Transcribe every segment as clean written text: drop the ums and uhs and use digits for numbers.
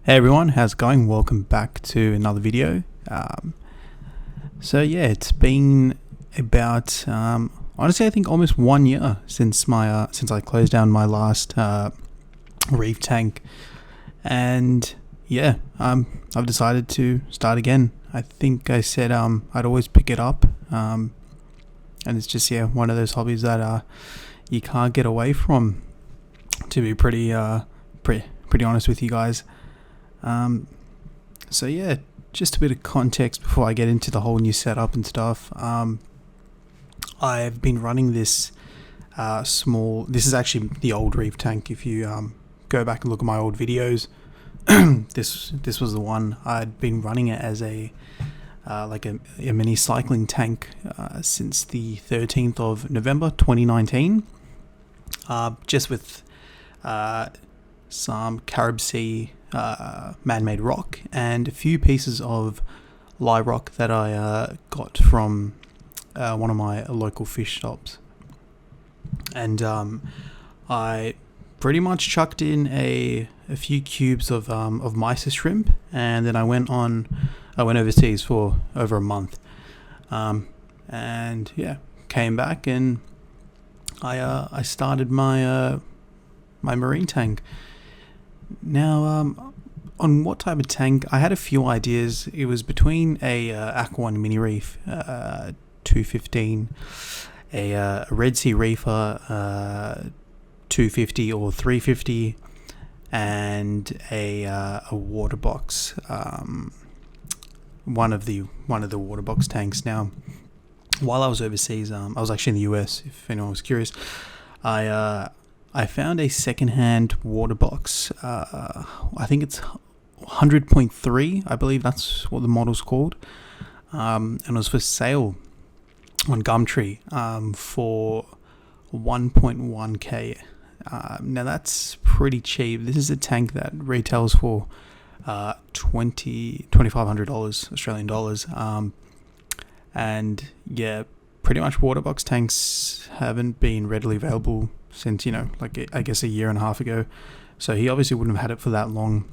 Hey everyone, how's it going? Welcome back to another video. It's been about honestly I think almost 1 year since I closed down my last reef tank, and I've decided to start again. I think I said I'd always pick it up, and it's just one of those hobbies that you can't get away from. To be pretty honest with you guys. Just a bit of context before I get into the whole new setup and stuff. I've been running this this is actually the old reef tank. If you go back and look at my old videos, this was the one. I'd been running it as a mini cycling tank since the 13th of November 2019, just with some Carib Sea man-made rock and a few pieces of live rock that I got from one of my local fish shops. And I pretty much chucked in a few cubes of mysis shrimp, and then I went overseas for over a month, came back, and I started my marine tank. Now, on what type of tank, I had a few ideas. It was between a Aqua One Mini Reef 215, a Red Sea Reefer 250 or 350, and a water box, one of the water box tanks. Now, while I was overseas, I was actually in the US, if anyone was curious. I found a second-hand water box. I think it's 100.3. I believe that's what the model's called. And it was for sale on Gumtree for 1.1k. Now that's pretty cheap. This is a tank that retails for $2,500 Australian dollars. Pretty much water box tanks haven't been readily available since, I guess a year and a half ago. So he obviously wouldn't have had it for that long.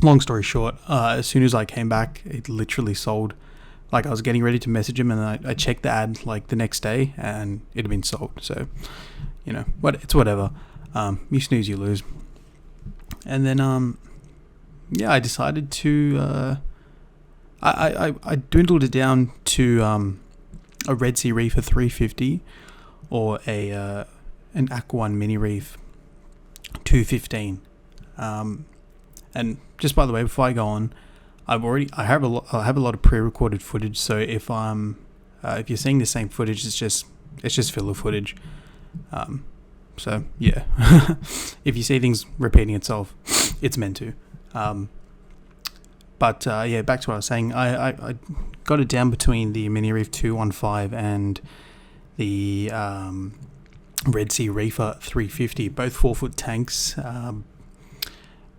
Long story short, as soon as I came back, it literally sold. Like, I was getting ready to message him, and I checked the ad like the next day, and it had been sold. So, it's whatever. You snooze, you lose. And then, I decided to, I dwindled it down to a Red Sea Reefer 350 or an Aqua One Mini Reef 215. And just by the way, before I go on, I have a lot of pre-recorded footage. So if you're seeing the same footage, it's just filler footage. If you see things repeating itself, it's meant to. Back to what I was saying. I got it down between the Mini Reef 215 and the Red Sea Reefer 350, both 4-foot tanks.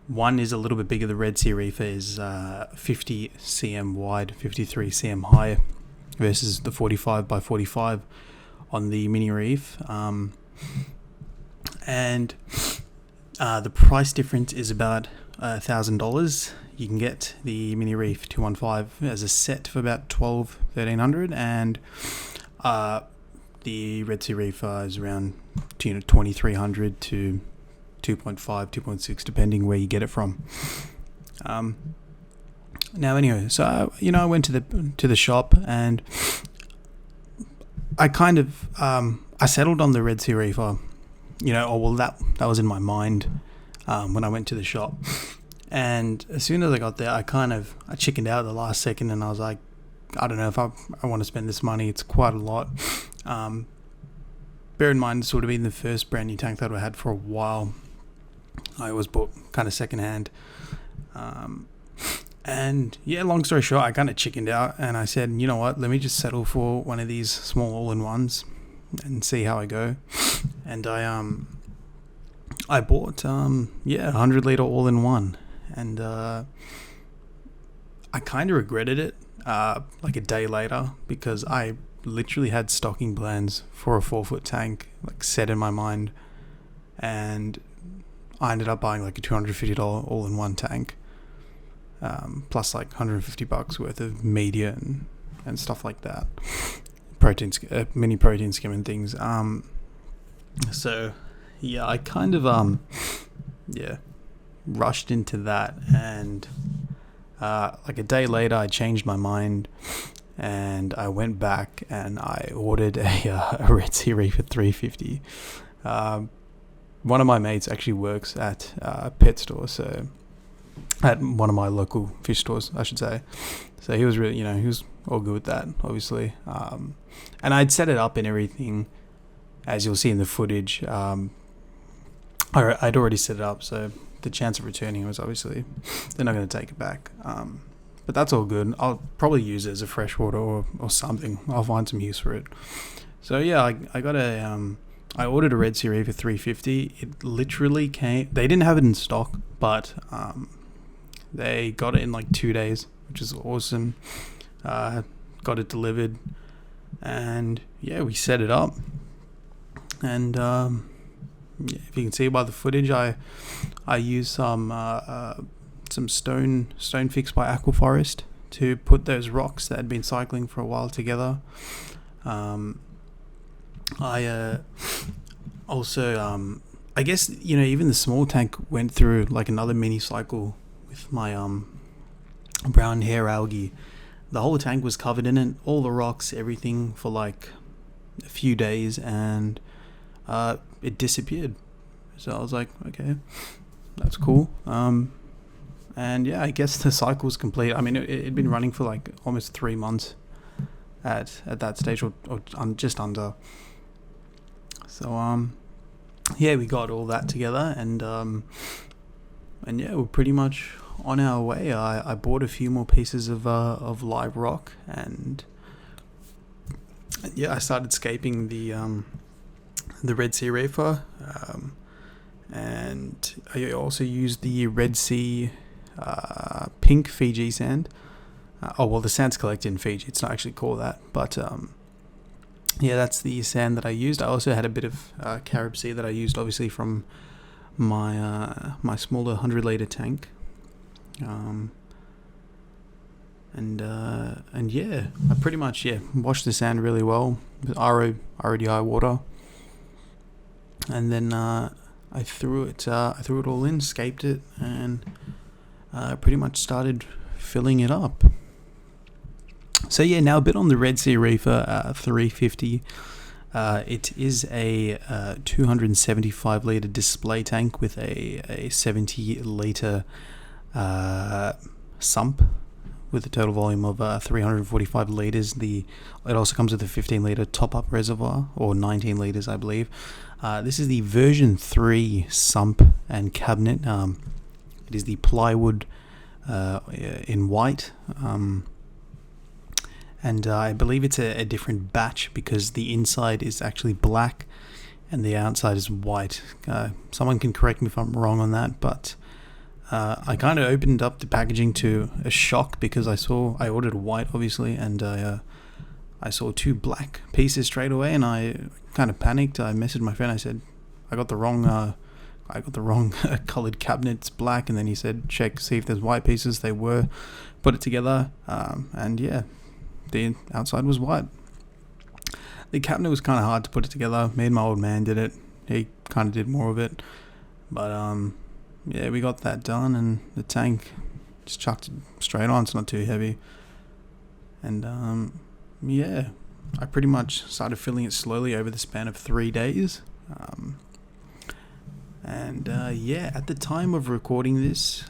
One is a little bit bigger. The Red Sea Reefer is 50 cm wide, 53 cm high, versus the 45 by 45 on the Mini Reef. And the price difference is about $1,000. You can get the Mini Reef 215 as a set for about $1,300, and the Red Sea Reefer is around $2,300 to 2.6, depending where you get it from. Now, anyway, so I went to the shop, and I kind of I settled on the Red Sea Reefer. That was in my mind when I went to the shop. And as soon as I got there, I chickened out at the last second, and I was like, I don't know if I want to spend this money. It's quite a lot. Bear in mind, this would have been the first brand new tank that I had for a while. I always bought kind of secondhand. Long story short, I kind of chickened out, and I said, you know what, let me just settle for one of these small all-in-ones and see how I go. And I bought 100-liter all-in-one, and I kind of regretted it like a day later, because I literally had stocking plans for a 4-foot tank set in my mind, and I ended up buying like a $250 all-in-one tank. plus like $150 worth of media and stuff like that. Mini protein skim and things. So yeah, I kind of rushed into that, and like a day later I changed my mind and I went back and I ordered a Red Sea Reefer 350. One of my mates actually works at a pet store, so at one of my local fish stores, I should say. So he was really, he was all good with that, obviously. And I'd set it up and everything, as you'll see in the footage. I'd already set it up, so the chance of returning was obviously they're not going to take it back. But that's all good. I'll probably use it as a freshwater or something. I'll find some use for it. So yeah, I got I ordered a Red Sea Reefer 350. It literally came. They didn't have it in stock, but they got it in like 2 days, which is awesome. Got it delivered, and yeah, we set it up. And if you can see by the footage, I used some stone fix by Aquaforest to put those rocks that had been cycling for a while together. I also I guess even the small tank went through like another mini cycle with my brown hair algae. The whole tank was covered in it, all the rocks, everything, for like a few days, and it disappeared. So I was like, okay, that's cool. And yeah, I guess the cycle was complete. I mean, it'd been running for like almost 3 months at that stage, or just under. So yeah, we got all that together, and yeah, we're pretty much on our way. I bought a few more pieces of live rock, and yeah, I started scaping the Red Sea Reefer, and I also used the Red Sea pink Fiji sand. The sand's collected in Fiji. It's not actually called that, but yeah, that's the sand that I used. I also had a bit of Carib Sea that I used, obviously, from my smaller 100-liter tank. And yeah, I pretty much washed the sand really well with RODI water, and then I threw it all in, scaped it, and pretty much started filling it up. So yeah, now a bit on the Red Sea Reefer 350. It is a 275 litre display tank with a 70 litre sump with a total volume of 345 litres. It also comes with a 15 litre top-up reservoir, or 19 litres, I believe. This is the version 3 sump and cabinet. It is the plywood in white. And I believe it's a different batch because the inside is actually black and the outside is white. Someone can correct me if I'm wrong on that, but I kind of opened up the packaging to a shock because I ordered white, obviously, and I saw 2 black pieces straight away, and I kind of panicked. I messaged my friend. I said, I got the wrong colored cabinet. It's black. And then he said, check, see if there's white pieces. They were. Put it together, and yeah, the outside was white. The cabinet was kind of hard to put it together. Me and my old man did it. He kind of did more of it, but yeah, we got that done, and the tank just chucked it straight on. It's not too heavy, and yeah, I pretty much started filling it slowly over the span of 3 days. And yeah, at the time of recording this,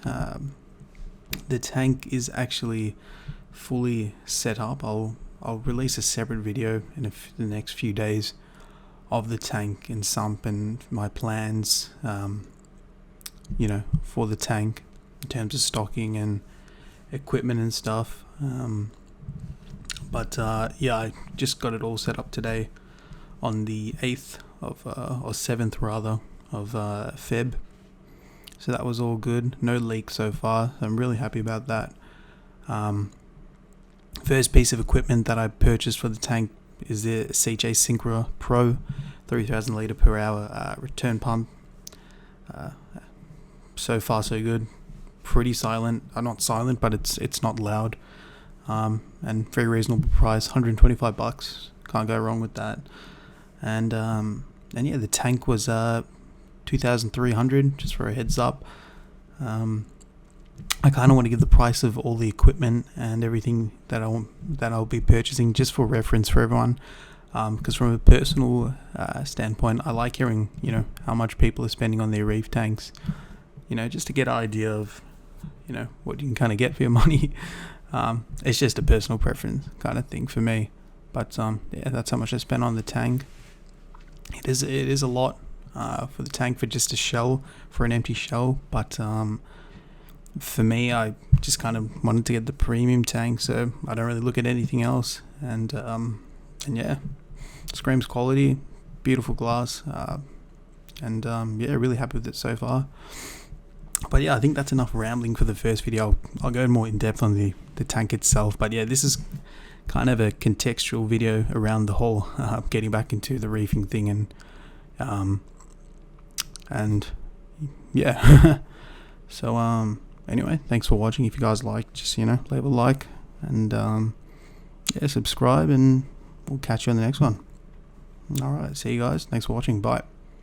the tank is actually fully set up. I'll release a separate video in the next few days of the tank and sump and my plans, for the tank in terms of stocking and equipment and stuff. But yeah, I just got it all set up today on the 8th of, or 7th rather, of Feb. So that was all good. No leak so far. I'm really happy about that. First piece of equipment that I purchased for the tank is the CJ Synchro Pro 3000 litre per hour return pump. So far so good. pretty silent. Not silent, but it's not loud. And very reasonable price, $125. Can't go wrong with that. And yeah, the tank was $2,300, just for a heads up. I kind of want to give the price of all the equipment and everything that I'll be purchasing, just for reference for everyone. Because from a personal standpoint, I like hearing, how much people are spending on their reef tanks, just to get an idea of, what you can kind of get for your money. It's just a personal preference kind of thing for me. But yeah, that's how much I spent on the tank. It is a lot for the tank, for just a shell, for an empty shell. But for me, I just kind of wanted to get the premium tank, so I don't really look at anything else. And yeah, screams quality, beautiful glass, and yeah, really happy with it so far. But yeah, I think that's enough rambling for the first video. I'll go more in depth on the tank itself. But yeah, this is kind of a contextual video around the whole getting back into the reefing thing, and yeah. So anyway, thanks for watching. If you guys like, just leave a like, and yeah, subscribe, and we'll catch you on the next one. Alright, see you guys. Thanks for watching. Bye.